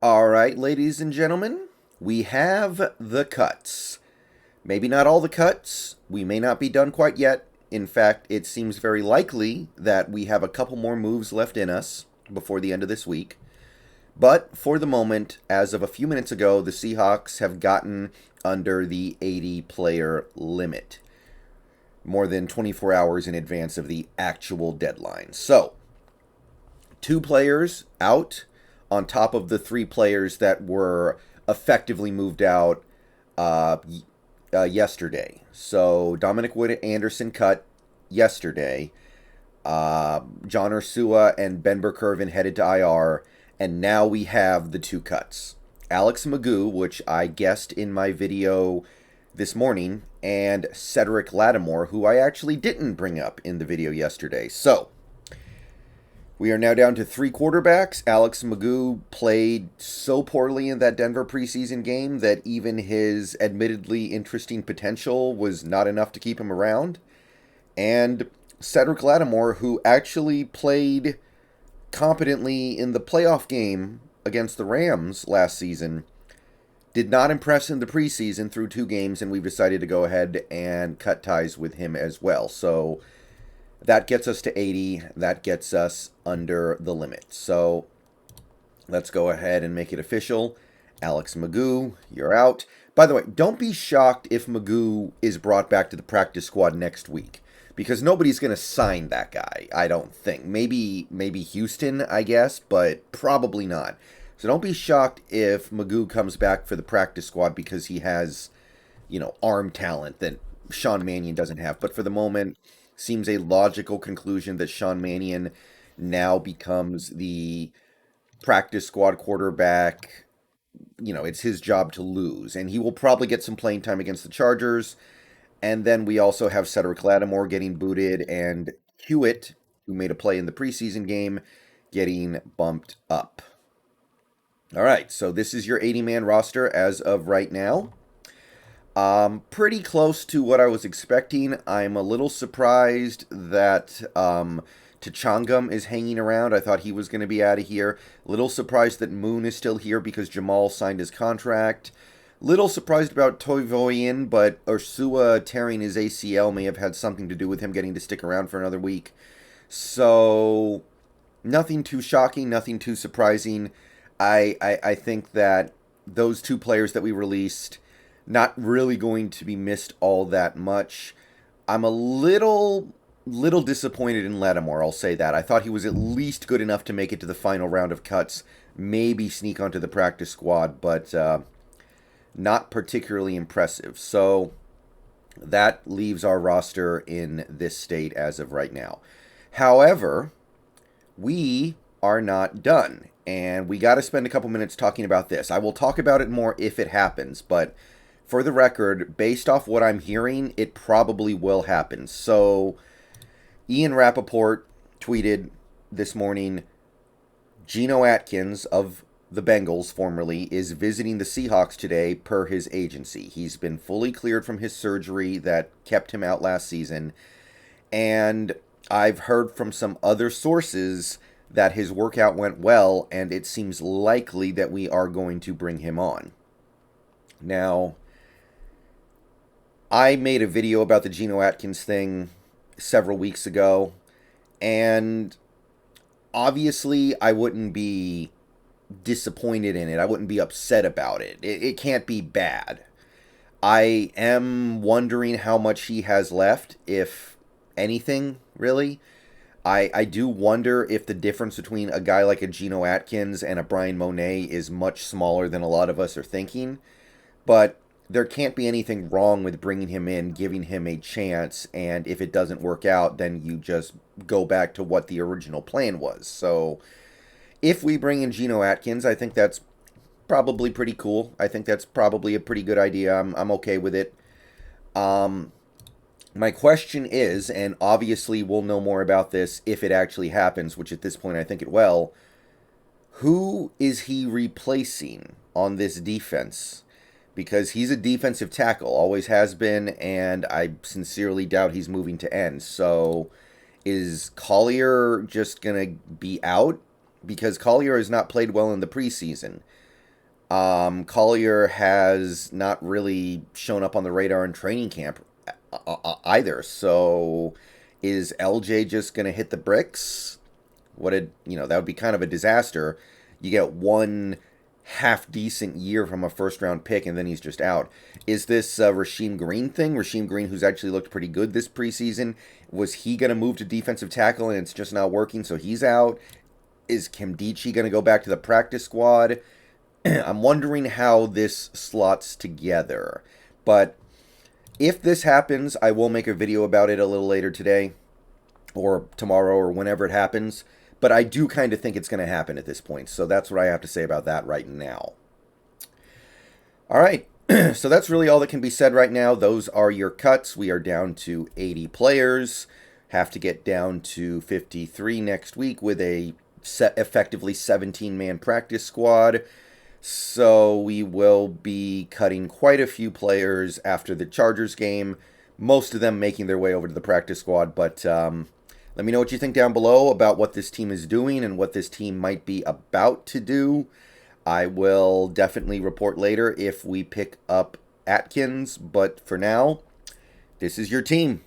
All right, ladies and gentlemen, we have the cuts. Maybe not all the cuts. We may not be done quite yet. In fact, it seems very likely that we have a couple more moves left in us before the end of this week. But for the moment, as of a few minutes ago, the Seahawks have gotten under the 80 player limit, more than 24 hours in advance of the actual deadline. So, 2 players out on top of the 3 players that were effectively moved out yesterday. So Dominic Wood-Anderson cut yesterday. John Ursua and Ben Burkervin headed to IR. And now we have the 2 cuts. Alex Magoo, which I guessed in my video this morning, and Cedric Lattimore, who I actually didn't bring up in the video yesterday. So, we are now down to 3 quarterbacks. Alex Magoo played so poorly in that Denver preseason game that even his admittedly interesting potential was not enough to keep him around. And Cedric Lattimore, who actually played competently in the playoff game against the Rams last season, did not impress in the preseason through 2 games, and we've decided to go ahead and cut ties with him as well. So that gets us to 80. That gets us under the limit. So let's go ahead and make it official. Alex Magoo, you're out. By the way, don't be shocked if Magoo is brought back to the practice squad next week, because nobody's going to sign that guy, I don't think. Maybe Houston, I guess, but probably not. So don't be shocked if Magoo comes back for the practice squad because he has, arm talent that Sean Mannion doesn't have. But for the moment, seems a logical conclusion that Sean Mannion now becomes the practice squad quarterback. It's his job to lose, and he will probably get some playing time against the Chargers. And then we also have Cedric Lattimore getting booted, and Hewitt, who made a play in the preseason game, getting bumped up. All right, so this is your 80-man roster as of right now. Pretty close to what I was expecting. I'm a little surprised that Tachangam is hanging around. I thought he was going to be out of here. Little surprised that Moon is still here because Jamal signed his contract. Little surprised about TlVlO, but Ursua tearing his ACL may have had something to do with him getting to stick around for another week. So, nothing too shocking, nothing too surprising. I think that those 2 players that we released, not really going to be missed all that much. I'm a little disappointed in Lattimore, I'll say that. I thought he was at least good enough to make it to the final round of cuts, maybe sneak onto the practice squad, but not particularly impressive. So that leaves our roster in this state as of right now. However, we are not done, and we got to spend a couple minutes talking about this. I will talk about it more if it happens, but for the record, based off what I'm hearing, it probably will happen. So Ian Rappaport tweeted this morning, Geno Atkins of the Bengals, formerly, is visiting the Seahawks today per his agency. He's been fully cleared from his surgery that kept him out last season. And I've heard from some other sources that his workout went well, and it seems likely that we are going to bring him on. Now, I made a video about the Geno Atkins thing several weeks ago, and obviously I wouldn't be disappointed in it. I wouldn't be upset about it. It can't be bad. I am wondering how much he has left, if anything, really. I do wonder if the difference between a guy like a Geno Atkins and a Brian Monet is much smaller than a lot of us are thinking. But there can't be anything wrong with bringing him in, giving him a chance, and if it doesn't work out, then you just go back to what the original plan was. So if we bring in Geno Atkins, I think that's probably pretty cool. I think that's probably a pretty good idea. I'm okay with it. My question is, and obviously we'll know more about this if it actually happens, which at this point I think it will, who is he replacing on this defense? Because he's a defensive tackle, always has been, and I sincerely doubt he's moving to end. So is Collier just going to be out? Because Collier has not played well in the preseason. Collier has not really shown up on the radar in training camp either. So is LJ just going to hit the bricks? That would be kind of a disaster. You get one half decent year from a first round pick and then he's just out. Is this Rasheen Green thing? Rasheen Green, who's actually looked pretty good this preseason, was he going to move to defensive tackle and it's just not working, so he's out? Is Kimdichie going to go back to the practice squad? I'm wondering how this slots together. But if this happens, I will make a video about it a little later today or tomorrow or whenever it happens. But I do kind of think it's going to happen at this point. So that's what I have to say about that right now. All right. So that's really all that can be said right now. Those are your cuts. We are down to 80 players. Have to get down to 53 next week with a effectively 17-man practice squad. So we will be cutting quite a few players after the Chargers game, most of them making their way over to the practice squad. But let me know what you think down below about what this team is doing and what this team might be about to do. I will definitely report later if we pick up Atkins, but for now, this is your team.